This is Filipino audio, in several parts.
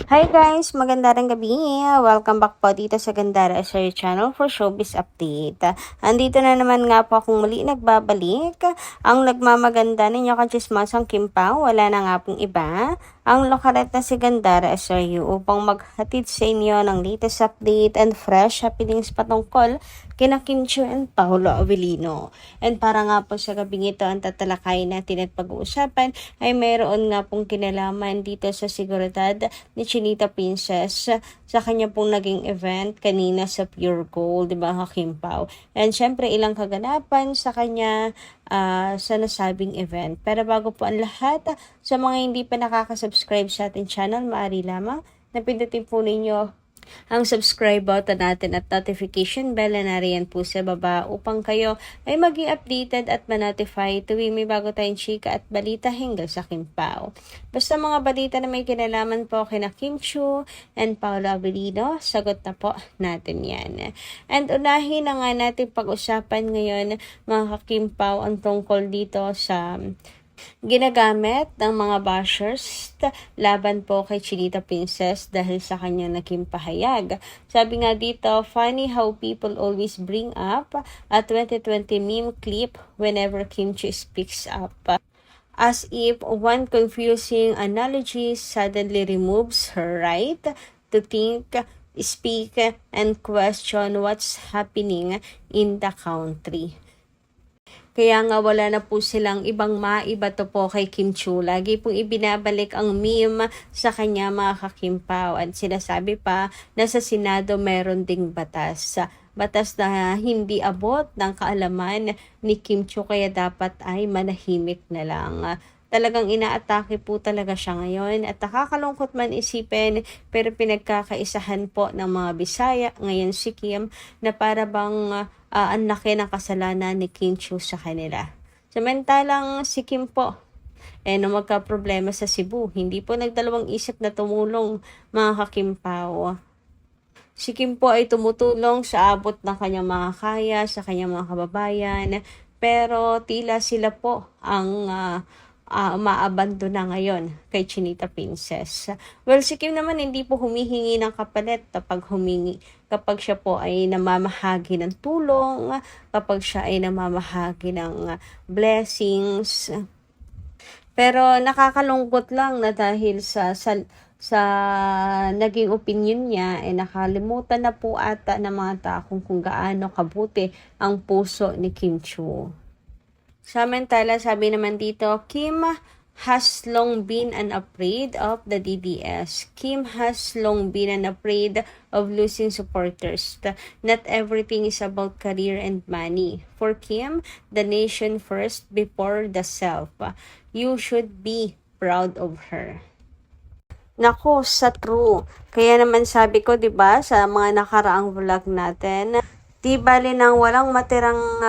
Hi guys! Magandang gabi! Welcome back po dito sa Gandara Sir Channel for Showbiz Update. Andito na naman nga po akong muli nagbabalik. Ang nagmamaganda ninyo kachismasang Kim Pao, wala na nga pong iba. Ang lokaret na si Gandara SRU upang maghatid sa inyo ng latest update and fresh happenings patungkol kina Kim Chiu and Paolo Avellino. And para nga po sa gabing ito ang tatalakayin natin at pag-uusapan ay mayroon nga pong kinalaman dito sa seguridad ni Chinita Princess sa kanya pong naging event kanina sa Pure Gold, di ba, Kim Pao? And syempre ilang kaganapan sa kanya sa nasabing event. Pero bago po ang lahat, sa mga hindi pa nakaka-subscribe sa ating channel, maaari lamang na pindutin po ninyo ang subscribe button natin at notification bell na nariyan po sa baba upang kayo ay maging updated at ma-notify tuwing may bago tayong chika at balita hinggil sa Kim Pao. Basta mga balita na may kinalaman po kina Kim Chiu and Paolo Avellino, sagot na po natin yan. And unahin na nga natin pag-usapan ngayon mga Kim Pao ang tungkol dito sa ginagamit ng mga bashers laban po kay Chinita Princess dahil sa kanyang naging pahayag. Sabi nga dito, funny how people always bring up a 2020 meme clip whenever Kim Chiu speaks up. As if one confusing analogy suddenly removes her right to think, speak, and question what's happening in the country. Kaya nga wala na po silang ibang maiba to po kay Kim Chiu. Lagi pong ibinabalik ang meme sa kanya mga ka-Kim Pao. At sinasabi pa na sa Senado meron ding batas. Batas na hindi abot ng kaalaman ni Kim Chiu kaya dapat ay manahimik na lang. Talagang inaatake po talaga siya ngayon at nakakalungkot man isipin pero pinagkakaisahan po ng mga Bisaya ngayon si Kim na para bang ang laki ng kasalanan ni Kim Chiu sa kanila. Samantalang si Kim po nung magka-problema sa Cebu, hindi po nagdalawang isip na tumulong mga ka-Kim Pao. Si Kim po ay tumutulong sa abot ng kanyang mga kaya, sa kanyang mga kababayan, pero tila sila po ang umaabandona ngayon kay Chinita Princess. Well, si Kim naman hindi po humihingi ng kapalit kapag siya po ay namamahagi ng tulong, kapag siya ay namamahagi ng blessings. Pero nakakalungkot lang na dahil sa naging opinion niya nakalimutan na po ata ng mga tao kung gaano kabuti ang puso ni Kim Chiu. Samantala, sabi naman dito, Kim has long been unafraid of the DDS. Kim has long been unafraid of losing supporters. Not everything is about career and money. For Kim, the nation first before the self. You should be proud of her. Nako, sa true. Kaya naman sabi ko, 'di ba, sa mga nakaraang vlog natin, di bali nang walang matirang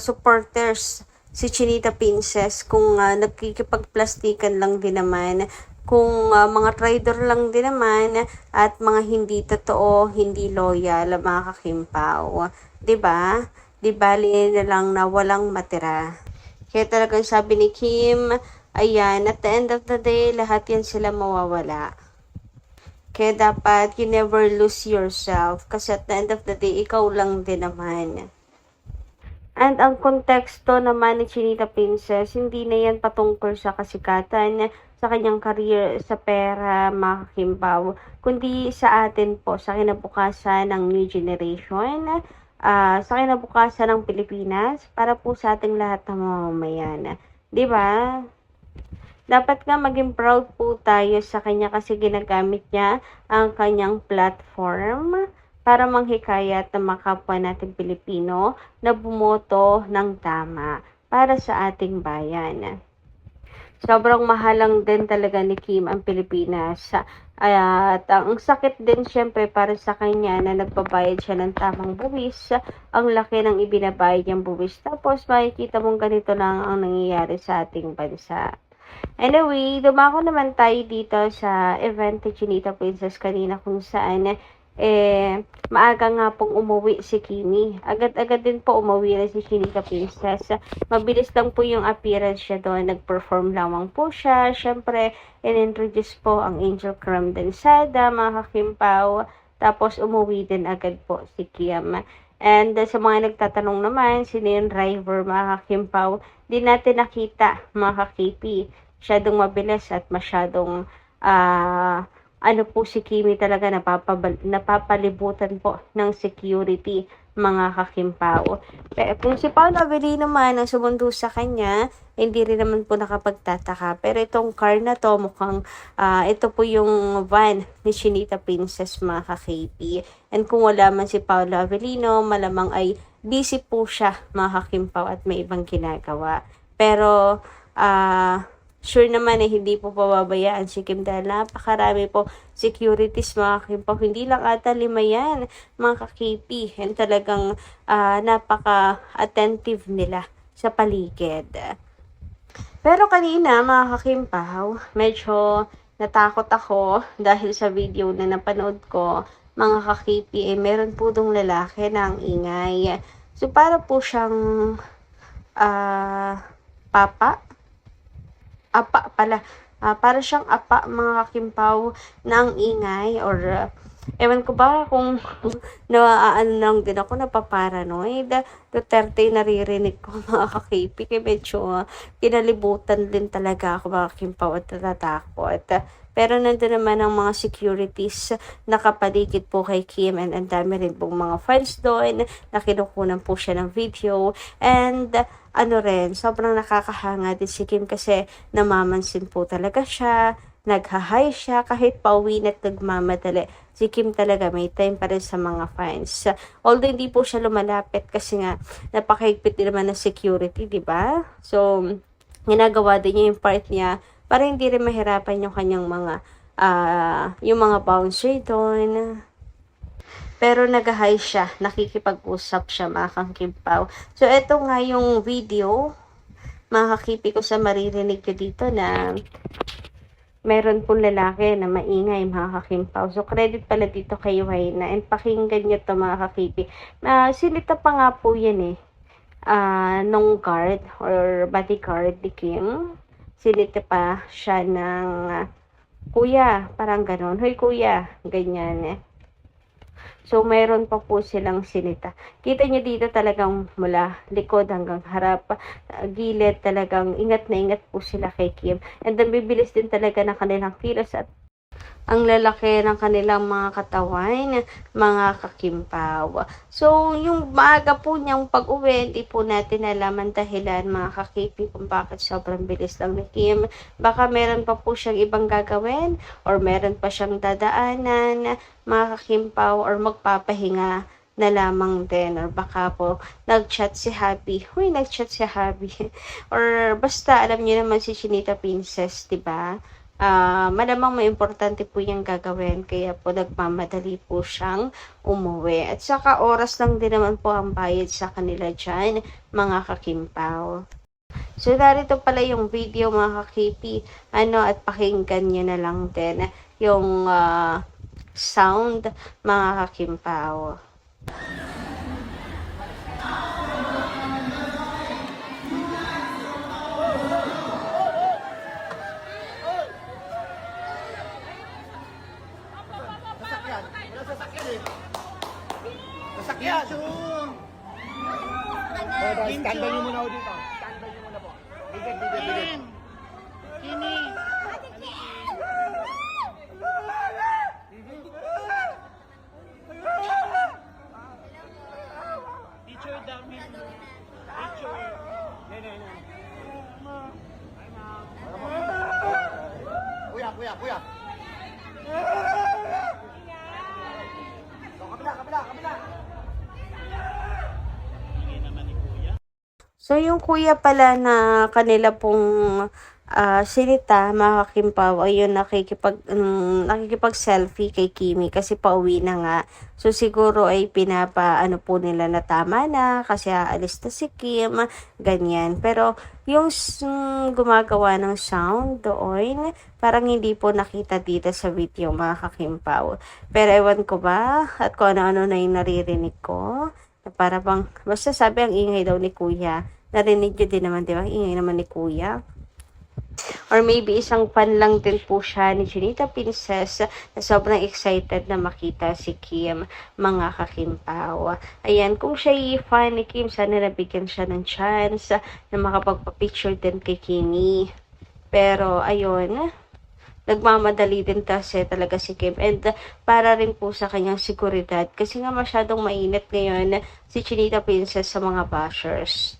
supporters si Chinita Princess kung nagkikipagplastikan lang din naman, kung mga traitor lang din naman at mga hindi totoo, hindi loyal, mga ka-Kim Pao. 'Di ba? Di bali na lang na walang matira. Kaya talagang sabi ni Kim, ayan, at the end of the day, lahat yan sila mawawala. Kaya dapat you never lose yourself kasi at the end of the day, ikaw lang din naman. And ang konteksto naman ni Chinita Princess, hindi na yan patungkol sa kasikatan, sa kanyang career, sa pera, mga Kim Pao, kundi sa atin po, sa kinabukasan ng new generation, sa kinabukasan ng Pilipinas, para po sa ating lahat ng mamamayan. Diba? Dapat nga maging proud po tayo sa kanya kasi ginagamit niya ang kanyang platform para manghikayat ng mga kapwa nating Pilipino na bumoto ng tama para sa ating bayan. Sobrang mahalang din talaga ni Kim ang Pilipinas. At ang sakit din syempre para sa kanya na nagbabayad siya ng tamang buwis. Ang laki ng ibinabayad niyang buwis. Tapos makikita mong ganito lang ang nangyayari sa ating bansa. Anyway, dumako naman tayo dito sa event ni Chinita Princess kanina kung saan maaga nga pong umuwi si Kimi. Agad-agad din po umuwi na si Chinita Princess. Mabilis lang po yung appearance siya doon. Nag-perform lamang po siya. Siyempre, in-introduce po ang Angel Creme Densada, mga kakimpaw. Tapos, umuwi din agad po si Kiam. And sa mga nagtatanong naman, sino yung driver, mga kakimpaw, di natin nakita, mga kakipi. Masyadong mabilis at masyadong ano po si Kimi talaga napapalibutan po ng security, mga kakimpaw. Kung si Paolo Avellino man ang sumundo sa kanya, hindi rin naman po nakapagtataka. Pero itong car na to, mukhang ito po yung van ni Chinita Princess, mga ka-KP. And kung wala man si Paolo Avellino, malamang ay busy po siya, mga kakimpaw, at may ibang ginagawa. Pero, sure naman hindi po pababayaan si Kim dahil napakarami po securities, mga kakimpaw. Hindi lang ata 5 yan, mga ka-KP. And talagang napaka-attentive nila sa paligid. Pero kanina, mga kakimpaw, medyo natakot ako dahil sa video na napanood ko, mga ka-KP, meron po dong lalaki na ang ingay. So, para po siyang apa pala. Para siyang apa, mga kakimpaw, na ang ingay or ewan ko ba kung naano lang din ako, napaparanoid. Duterte naririnig ko, mga ka-KP, kaya medyo kinalibutan din talaga ako, mga kakimpaw, at natatakot. Pero nandun naman ang mga securities nakapaligid po kay Kim, and ang dami rin pong mga fans doon na kinukunan po siya ng video. And ano rin, sobrang nakakahanga din si Kim kasi namamansin po talaga siya, naghahay siya kahit pauwi na't nagmamadali. Si Kim talaga may time pa rin sa mga fans. Although hindi po siya lumalapit kasi nga napakahigpit din naman ng security, di ba? So, ginagawa din niya yung part niya para hindi rin mahirapan yung kanyang mga yung mga bouncer doon. Pero nag-hi siya, nakikipag-usap siya, mga kakimpaw. So, eto nga yung video, mga kakipi ko, sa maririnig ko dito na meron pong lalaki na maingay, mga kakimpaw. So, credit pala dito kay Wayna. And pakinggan nyo to, mga kakipi. Silita pa nga po yan nung guard or bodyguard ni Kim. Silita pa siya ng kuya, parang ganon. Hoy kuya, ganyan So, meron pa po silang sinita. Kita nyo dito talagang mula likod hanggang harap, gilid, talagang ingat na ingat po sila kay Kim. And then, bibilis din talaga ng kanilang kilos at ang lalaki ng kanilang mga katawan, mga kakimpaw. So, yung maaga po niyang pag-uwi, hindi po natin alam ang dahilan, mga kakipi, kung bakit sobrang bilis lang ni Kim. Baka meron pa po siyang ibang gagawin or meron pa siyang dadaanan, mga kakimpaw, or magpapahinga na lamang din, or baka po nag-chat si Happy. Nag-chat si Happy. Or basta alam niyo naman si Chinita Princess, 'di ba? Malamang may importante po yung gagawin, kaya po nagmamadali po siyang umuwi. At saka oras lang din naman po ang bayad sa kanila dyan, mga kakimpaw. So, narito pala yung video, mga kakipi, at pakinggan nyo na lang din yung sound, mga kakimpaw. Sasakyan! Standby nyo muna ako dito. Standby nyo muna po. Bigit. Kini. Teacher dami. Teacher. Kuya. Kabila. So, yung kuya pala na kanila pong Sinita, mga kakimpaw, ayun, nakikipag-selfie kay Kimi kasi pauwi na nga. So, siguro ay ano po nila na tama na kasi aalis na si Kim, ganyan. Pero, yung gumagawa ng sound doon, parang hindi po nakita dito sa video, mga kakimpaw. Pero, ewan ko ba, at kung ano-ano na yung naririnig ko, na para bang, basta sabi ang ingay daw ni Kuya. Narinig nyo din naman, di ba? Ang ingay naman ni Kuya. Or maybe isang fan lang din po siya ni Chinita Princess na sobrang excited na makita si Kim, mga kakimpaw. Ayan, kung siya fan ni Kim, sana nabigyan siya ng chance na makapagpa-picture din kay Kimi. Pero, ayun, nagmamadali din kasi talaga si Kim. And para rin po sa kanyang seguridad. Kasi nga masyadong mainit ngayon si Chinita Princess sa mga bashers.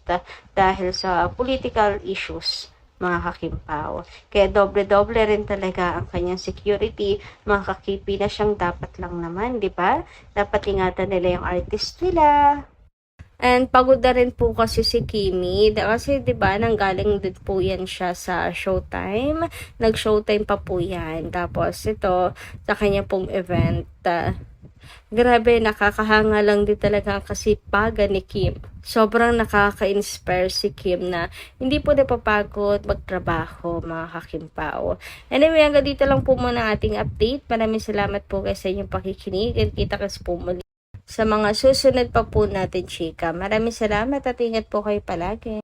Dahil sa political issues, mga kakimpaw. Kaya doble-doble rin talaga ang kanyang security. Mga kakipi na siyang dapat lang naman, di ba? Dapat ingatan nila yung artist nila. And pagod na rin po kasi si Kimi. Kasi 'di ba nanggaling din po yan siya sa Showtime. Nag-Showtime pa po yan. Tapos ito sa kanya pong event. Grabe, nakakahanga lang din talaga ang kasipagan ni Kim. Sobrang nakaka-inspire si Kim na hindi po napapagod magtrabaho, mga kakimpaw. Anyway, hanggang dito lang po muna ating update. Maraming salamat po guys sa inyong pakikinig at kita-kits po muli sa mga susunod pa po natin, chika. Maraming salamat at ingat po kayo palagi.